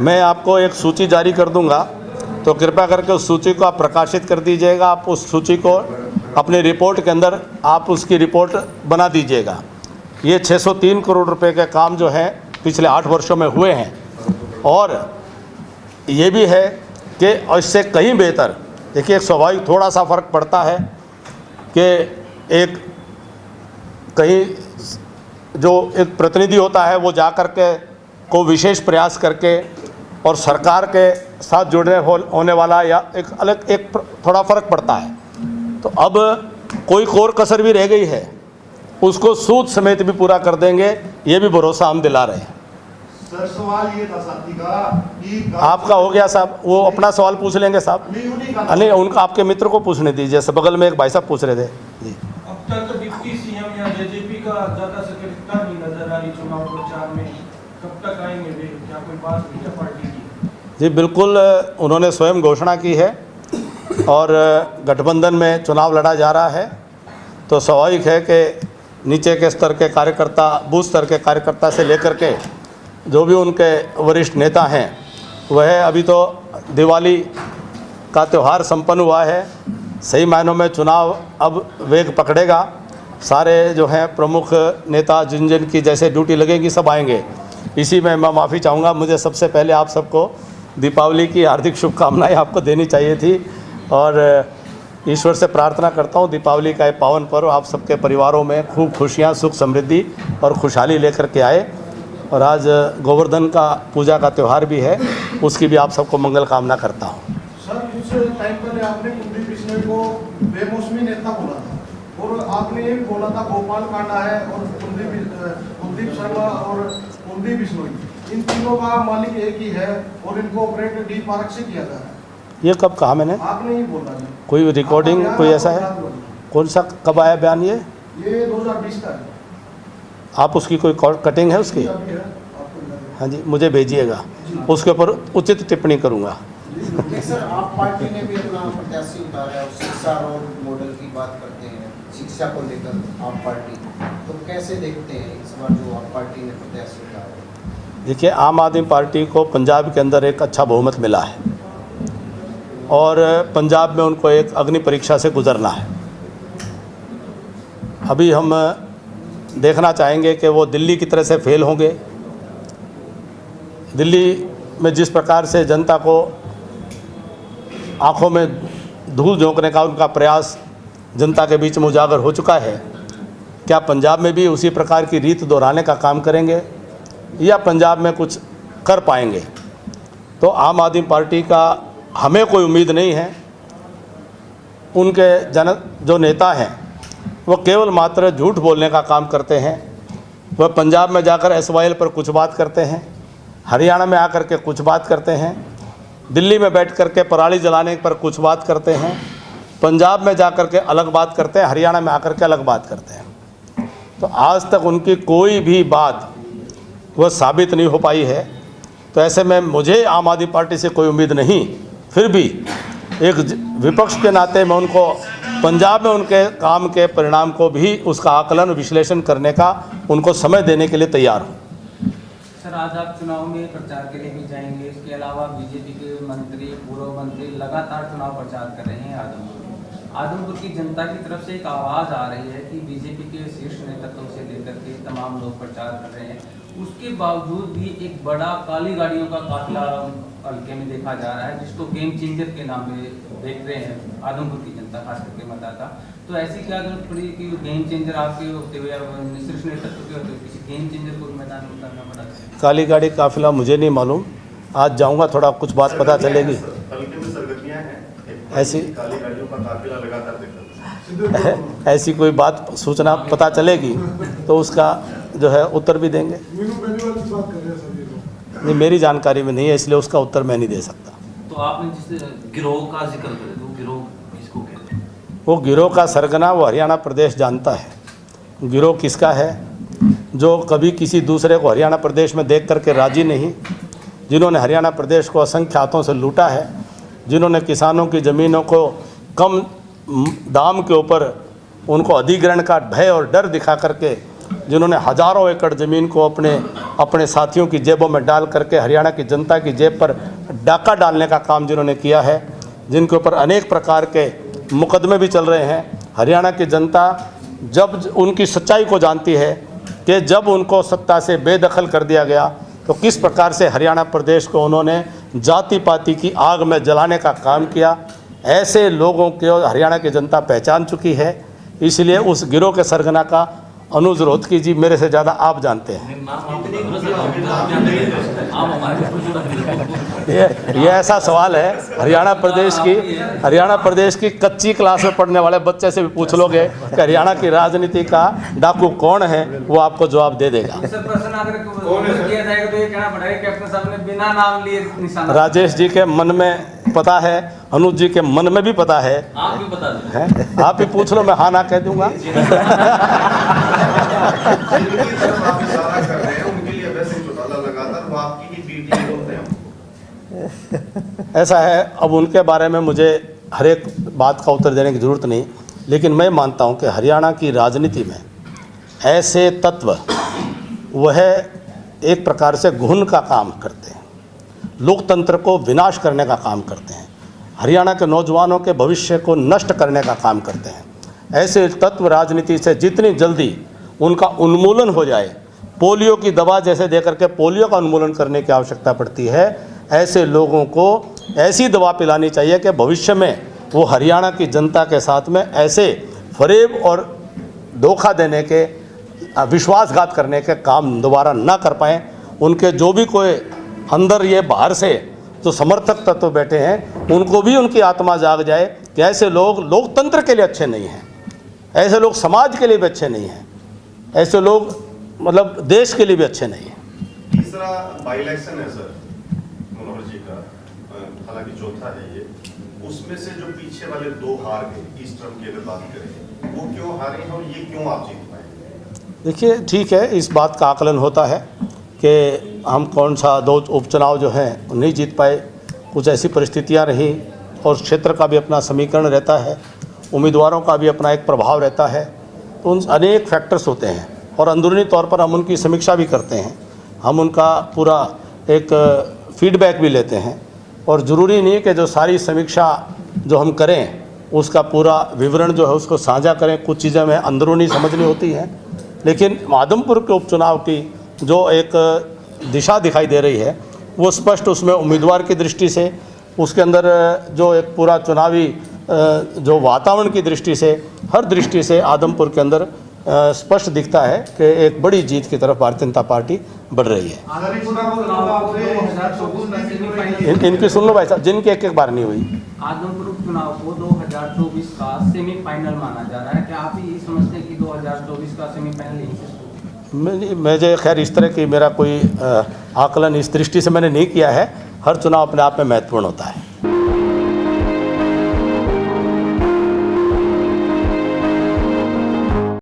मैं आपको एक सूची जारी कर दूंगा, तो कृपया करके उस सूची को आप प्रकाशित कर दीजिएगा। आप उस सूची को अपनी रिपोर्ट के अंदर आप उसकी रिपोर्ट बना दीजिएगा। ये 603 करोड़ रुपए के काम जो हैं पिछले 8 वर्षों में हुए हैं, और ये भी है कि इससे कहीं बेहतर, देखिए एक स्वाभाविक थोड़ा सा फ़र्क पड़ता है कि एक कहीं जो एक प्रतिनिधि होता है वो जा कर के को विशेष प्रयास करके और सरकार के साथ जुड़ने होने वाला या एक अलग एक थोड़ा फ़र्क पड़ता है। तो अब कोई कोर कसर भी रह गई है उसको सूद समेत भी पूरा कर देंगे, ये भी भरोसा हम दिला रहे हैं। सर सवाल ये था साथी का कि आपका हो गया साहब, वो अपना सवाल पूछ लेंगे साहब। नहीं, उनका आपके मित्र को पूछने दीजिए। बगल में एक भाई साहब पूछ रहे थे जी। अब तक डिप्टी सीएम या जेजेपी का ज्यादा सक्रियता नहीं नजर आ रही चुनाव प्रचार में, कब तक आएंगे वे? क्या कोई बात हुई है पार्टी की? जी बिल्कुल, उन्होंने स्वयं घोषणा की है और गठबंधन में चुनाव लड़ा जा रहा है, तो स्वाभाविक है कि नीचे के स्तर के कार्यकर्ता, बूथ स्तर के कार्यकर्ता से लेकर के जो भी उनके वरिष्ठ नेता हैं, वह अभी तो दिवाली का त्यौहार संपन्न हुआ है, सही मायनों में चुनाव अब वेग पकड़ेगा। सारे जो हैं प्रमुख नेता जिन जिन की जैसे ड्यूटी लगेगी सब आएंगे। इसी में मैं माफ़ी चाहूँगा, मुझे सबसे पहले आप सबको दीपावली की हार्दिक शुभकामनाएं आपको देनी चाहिए थी, और ईश्वर से प्रार्थना करता हूँ दीपावली का ये पावन पर्व आप सबके परिवारों में खूब खुशियाँ, सुख, समृद्धि और खुशहाली लेकर के आए। और आज गोवर्धन का पूजा का त्यौहार भी है, उसकी भी आप सबको मंगल कामना करता हूँ। सर कुछ टाइम पहले आपने कुलदीप बिश्नोई को बेमौसमी नेता बोला था, और आपने ये भी बोला था भोपाल कांडा है और कुलदीप शर्मा और कुलदीप बिश्नोई, इन तीनों का मालिक एक ही है और इनको ऑपरेट डी पार्क से किया जा रहा है। ये कब कहा मैंने? आपने ही बोला है। कोई रिकॉर्डिंग कोई ऐसा है? कौन सा, कब आया बयान ये? 2020 का है। आप उसकी कोई कटिंग है उसकी? हाँ जी, मुझे भेजिएगा, उसके ऊपर उचित टिप्पणी करूँगा। सर, आप पार्टी ने भी अपना प्रत्याशी उतारा है, शिक्षा रोल मॉडल की बात करते हैं, शिक्षा को लेकर आप पार्टी, तो कैसे देखते हैं इस बार जो आप पार्टी ने प्रत्याशी उतारा है? देखिए, आम आदमी पार्टी को पंजाब के अंदर एक अच्छा बहुमत मिला है और पंजाब में उनको एक अग्नि परीक्षा से गुजरना है। अभी हम देखना चाहेंगे कि वो दिल्ली की तरह से फेल होंगे। दिल्ली में जिस प्रकार से जनता को आंखों में धूल झोंकने का उनका प्रयास जनता के बीच में उजागर हो चुका है, क्या पंजाब में भी उसी प्रकार की रीत दोहराने का काम करेंगे या पंजाब में कुछ कर पाएंगे? तो आम आदमी पार्टी का हमें कोई उम्मीद नहीं है। उनके जो नेता हैं वो केवल मात्र झूठ बोलने का काम करते हैं। वह पंजाब में जाकर SYL पर कुछ बात करते हैं, हरियाणा में आकर के कुछ बात करते हैं, दिल्ली में बैठ कर के पराली जलाने पर कुछ बात करते हैं, पंजाब में जाकर के अलग बात करते हैं, हरियाणा में आकर के अलग बात करते हैं। तो आज तक उनकी कोई भी बात वह साबित नहीं हो पाई है। तो ऐसे में मुझे आम आदमी पार्टी से कोई उम्मीद नहीं, फिर भी एक विपक्ष के नाते मैं उनको पंजाब में उनके काम के परिणाम को भी उसका आकलन विश्लेषण करने का उनको समय देने के लिए तैयार हूँ। सर, आज आप चुनाव में प्रचार के लिए भी जाएंगे, इसके अलावा बीजेपी के मंत्री, पूर्व मंत्री लगातार चुनाव प्रचार कर रहे हैं आदमपुर की जनता की तरफ से एक आवाज़ आ रही है कि बीजेपी के शीर्ष नेतृत्व से लेकर के तमाम लोग प्रचार कर रहे हैं, उसके बावजूद भी एक बड़ा काली गाड़ियों का काफिला हल्के में देखा जा रहा है, जिसको गेम चेंजर के नाम पे देख रहे हैं आदमपुर की जनता, खास करके मतदाता। तो ऐसी क्या जरूरत पड़ी कि गेम चेंजर आपके होते हुए, शीर्ष नेतृत्व के होते हुए किसी गेम चेंजर को मैदान में उतारना पड़ा? काली गाड़ी काफिला मुझे नहीं मालूम, आज जाऊंगा थोड़ा कुछ बात पता चलेगी। ऐसी काली गाड़ियों का काफिला लगातार देखा, ऐसी कोई बात सूचना पता चलेगी तो उसका जो है उत्तर भी देंगे। नहीं, मेरी जानकारी में नहीं है, इसलिए उसका उत्तर मैं नहीं दे सकता। तो आपने जिस गिरोह का जिक्र किया, वो गिरोह किसको कहते हैं? वो गिरोह का सरगना वो हरियाणा प्रदेश जानता है। गिरोह किसका है? जो कभी किसी दूसरे को हरियाणा प्रदेश में देख करके राजी नहीं, जिन्होंने हरियाणा प्रदेश को असंख्य हाथों से लूटा है, जिन्होंने किसानों की ज़मीनों को कम दाम के ऊपर उनको अधिग्रहण का भय और डर दिखा करके जिन्होंने हज़ारों एकड़ ज़मीन को अपने साथियों की जेबों में डाल करके हरियाणा की जनता की जेब पर डाका डालने का काम जिन्होंने किया है, जिनके ऊपर अनेक प्रकार के मुकदमे भी चल रहे हैं। हरियाणा की जनता जब उनकी सच्चाई को जानती है कि जब उनको सत्ता से बेदखल कर दिया गया तो किस प्रकार से हरियाणा प्रदेश को उन्होंने जाति पाति की आग में जलाने का काम किया, ऐसे लोगों को हरियाणा की जनता पहचान चुकी है। इसलिए उस गिरोह के सरगना का अनुज रोहतगी जी मेरे से ज़्यादा आप जानते हैं। ये ऐसा सवाल है, हरियाणा प्रदेश की कच्ची क्लास में पढ़ने वाले बच्चे से भी पूछ लोगे कि हरियाणा की राजनीति का डाकू कौन है, वो आपको जवाब दे देगा। सर प्रश्न अगर किया जाएगा तो ये कहना पड़ेगा कैप्टन साहब ने बिना नाम लिए निशाना। राजेश जी के मन में पता है, अनुज जी के मन में भी पता है। आप भी बता दें। हैं? आप ही पूछ लो, मैं हाँ ना कह दूंगा। जिनकी तरफ आप इशारा कर रहे हैं उनके लिए वैसे चौटाला लगातार वो आपकी ही पीटी बोलते हैं। ऐसा है, अब उनके बारे में मुझे हर एक बात का उत्तर देने की ज़रूरत नहीं, लेकिन मैं मानता हूं कि हरियाणा की राजनीति में ऐसे तत्व वह एक प्रकार से घुन का काम करते हैं, लोकतंत्र को विनाश करने का काम करते हैं, हरियाणा के नौजवानों के भविष्य को नष्ट करने का काम करते हैं। ऐसे तत्व राजनीति से जितनी जल्दी उनका उन्मूलन हो जाए, पोलियो की दवा जैसे देकर के पोलियो का उन्मूलन करने की आवश्यकता पड़ती है, ऐसे लोगों को ऐसी दवा पिलानी चाहिए कि भविष्य में वो हरियाणा की जनता के साथ में ऐसे फरेब और धोखा देने के, विश्वासघात करने के काम दोबारा ना कर पाएँ। उनके जो भी कोई अंदर ये बाहर से जो समर्थक तत्व बैठे हैं, उनको भी उनकी आत्मा जाग जाए कि ऐसे लोग लोकतंत्र के लिए अच्छे नहीं हैं, ऐसे लोग समाज के लिए भी अच्छे नहीं हैं, ऐसे लोग मतलब देश के लिए भी अच्छे नहीं हैं। तीसरा बाई इलेक्शन है सर मनोहर जी का, हालांकि चौथा है ये, उसमें से जो पीछे वाले दो हार गए इस टर्म की अगर बात करें, वो क्यों हारे हैं और ये क्यों आप जीत पाए? देखिए, ठीक है, इस बात का आकलन होता है कि हम कौन सा दो उपचुनाव जो हैं नहीं जीत पाए, कुछ ऐसी परिस्थितियां रही और क्षेत्र का भी अपना समीकरण रहता है, उम्मीदवारों का भी अपना एक प्रभाव रहता है, तो उन अनेक फैक्टर्स होते हैं और अंदरूनी तौर पर हम उनकी समीक्षा भी करते हैं, हम उनका पूरा एक फीडबैक भी लेते हैं। और ज़रूरी नहीं कि जो सारी समीक्षा जो हम करें उसका पूरा विवरण जो है उसको साझा करें, कुछ चीज़ें हमें अंदरूनी समझनी होती हैं। लेकिन आदमपुर के उपचुनाव की जो एक दिशा दिखाई दे रही है वो स्पष्ट उसमें उम्मीदवार की दृष्टि से, उसके अंदर जो एक पूरा चुनावी जो वातावरण की दृष्टि से, हर दृष्टि से आदमपुर के अंदर स्पष्ट दिखता है कि एक बड़ी जीत की तरफ भारतीय जनता पार्टी बढ़ रही है। इनकी सुन लो भाई साहब, जिनकी एक एक बार नहीं हुई। आदमपुर चुनाव को 2024 का सेमीफाइनल माना जा रहा है, क्या आप ये समझते हैं कि 2024 का सेमीफाइनल यहीं से? मुझे खैर इस तरह की मेरा कोई आकलन इस दृष्टि से मैंने नहीं किया है। हर चुनाव अपने आप में महत्वपूर्ण होता है।